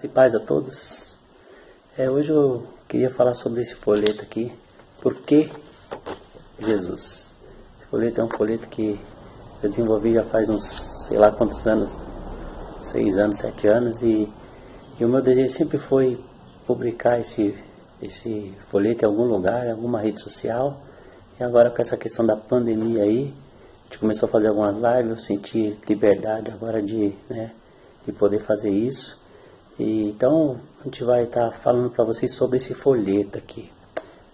E paz a todos. Hoje eu queria falar sobre esse folheto aqui. Por que Jesus? Esse folheto é um folheto que eu desenvolvi já faz uns, sei lá quantos anos, 6 anos, 7 anos, e o meu desejo sempre foi publicar esse folheto em algum lugar, em alguma rede social. E agora com essa questão da pandemia aí, a gente começou a fazer algumas lives, eu senti liberdade agora de poder fazer isso. Então a gente vai estar falando para vocês sobre esse folheto aqui.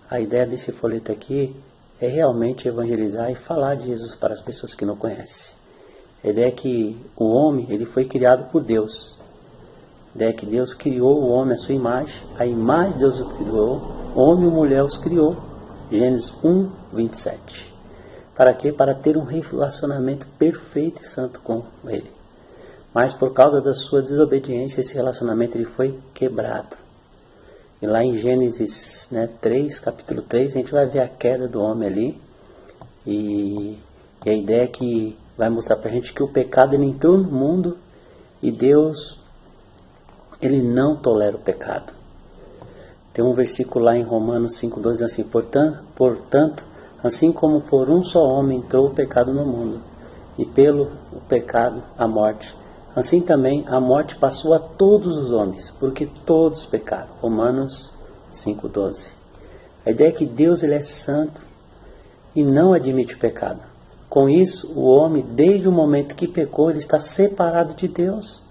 A ideia desse folheto aqui é realmente evangelizar e falar de Jesus para as pessoas que não conhecem. A ideia é que o homem, ele foi criado por Deus. A ideia é que Deus criou o homem à sua imagem, a imagem de Deus o criou, homem e mulher os criou. Gênesis 1, 27. Para quê? Para ter um relacionamento perfeito e santo com Ele. Mas por causa da sua desobediência, esse relacionamento ele foi quebrado. E lá em Gênesis 3, capítulo 3, a gente vai ver a queda do homem ali. E a ideia é que vai mostrar para a gente que o pecado ele entrou no mundo e Deus ele não tolera o pecado. Tem um versículo lá em Romanos 5,12 assim: portanto, assim como por um só homem entrou o pecado no mundo, e pelo o pecado a morte, assim também a morte passou a todos os homens, porque todos pecaram. Romanos 5,12. A ideia é que Deus ele é santo e não admite o pecado. Com isso, o homem, desde o momento que pecou, ele está separado de Deus.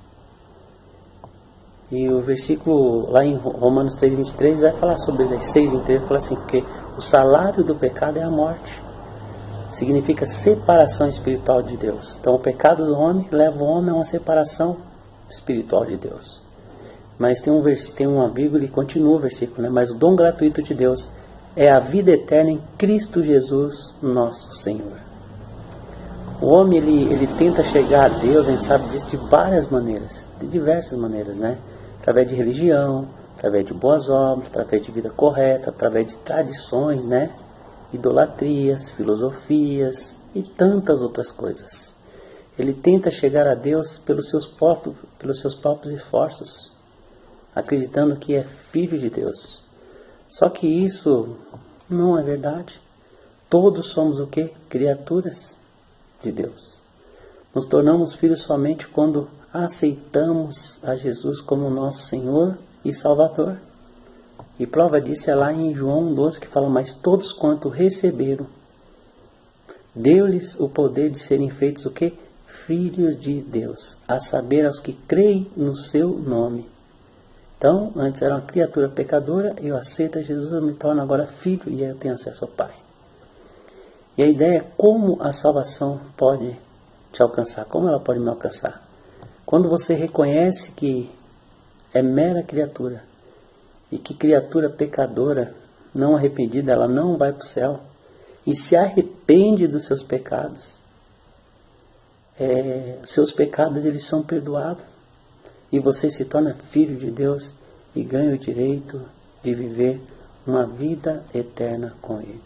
E o versículo lá em Romanos 3,23 vai falar sobre isso. 6,23 fala assim: porque o salário do pecado é a morte. Significa separação espiritual de Deus. Então o pecado do homem leva o homem a uma separação espiritual de Deus. Mas tem uma vírgula e continua o versículo, Mas o dom gratuito de Deus é a vida eterna em Cristo Jesus, nosso Senhor. O homem ele tenta chegar a Deus, a gente sabe disso, de várias maneiras, de diversas maneiras, Através de religião, através de boas obras, através de vida correta, através de tradições, idolatrias, filosofias e tantas outras coisas. Ele tenta chegar a Deus pelos seus próprios esforços, acreditando que é filho de Deus. Só que isso não é verdade. Todos somos o quê? Criaturas de Deus. Nos tornamos filhos somente quando aceitamos a Jesus como nosso Senhor e Salvador. E prova disso é lá em João 12 que fala: mas todos quanto receberam, deu-lhes o poder de serem feitos o quê? Filhos de Deus, a saber aos que creem no seu nome. Então, antes era uma criatura pecadora, eu aceito a Jesus, eu me torno agora filho e aí eu tenho acesso ao Pai. E a ideia é como a salvação pode te alcançar, como ela pode me alcançar. Quando você reconhece que é mera criatura, e que criatura pecadora, não arrependida, ela não vai para o céu, e se arrepende dos seus pecados, seus pecados eles são perdoados, e você se torna filho de Deus e ganha o direito de viver uma vida eterna com Ele.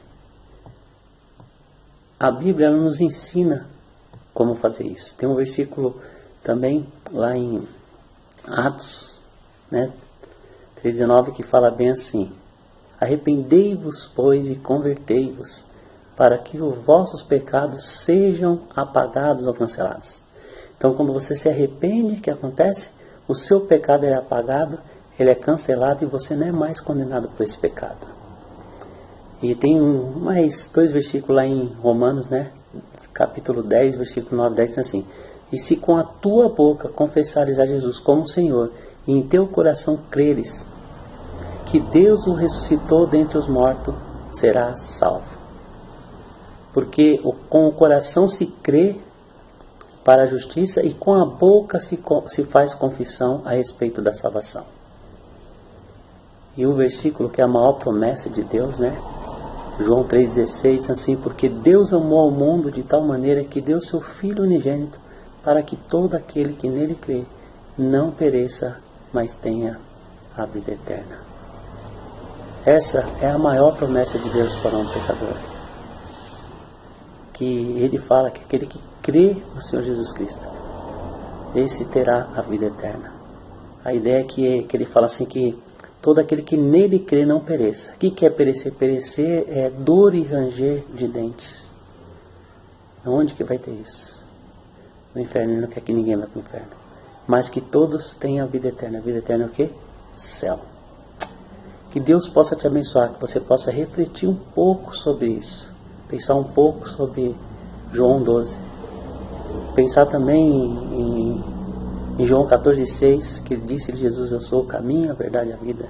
A Bíblia ela nos ensina como fazer isso. Tem um versículo também lá em Atos, 3,19 que fala bem assim: arrependei-vos, pois, e convertei-vos, para que os vossos pecados sejam apagados ou cancelados. Então, quando você se arrepende, o que acontece? O seu pecado é apagado, ele é cancelado e você não é mais condenado por esse pecado. E tem mais 2 versículos lá em Romanos, capítulo 10, versículo 9 e 10, diz assim: e se com a tua boca confessares a Jesus como Senhor, e em teu coração creres que Deus o ressuscitou dentre os mortos, serás salvo. Porque com o coração se crê para a justiça e com a boca se faz confissão a respeito da salvação. E o versículo que é a maior promessa de Deus, João 3,16 diz assim: porque Deus amou ao mundo de tal maneira que deu seu Filho unigênito, para que todo aquele que nele crê não pereça, mas tenha a vida eterna. Essa é a maior promessa de Deus para um pecador. Que Ele fala que aquele que crê no Senhor Jesus Cristo, esse terá a vida eterna. A ideia é que ele fala assim que todo aquele que nele crê não pereça. O que é perecer? Perecer é dor e ranger de dentes. Onde que vai ter isso? No inferno. Ele não quer que ninguém vá para o inferno. Mas que todos tenham a vida eterna. A vida eterna é o quê? Céu. Que Deus possa te abençoar, que você possa refletir um pouco sobre isso. Pensar um pouco sobre João 12. Pensar também em João 14,6, que disse Jesus: eu sou o caminho, a verdade e a vida.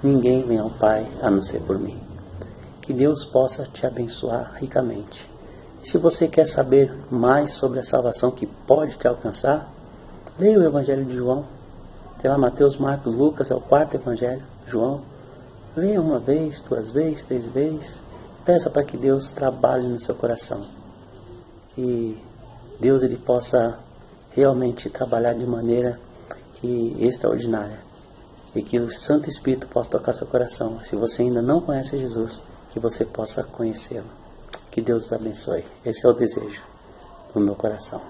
Ninguém vem ao Pai a não ser por mim. Que Deus possa te abençoar ricamente. E se você quer saber mais sobre a salvação que pode te alcançar, leia o Evangelho de João. Tem lá Mateus, Marcos, Lucas, é o 4º Evangelho, João. Leia uma vez, 2 vezes, 3 vezes. Peça para que Deus trabalhe no seu coração. Que Deus ele possa realmente trabalhar de maneira extraordinária. E que o Santo Espírito possa tocar seu coração. Se você ainda não conhece Jesus, que você possa conhecê-lo. Que Deus os abençoe. Esse é o desejo do meu coração.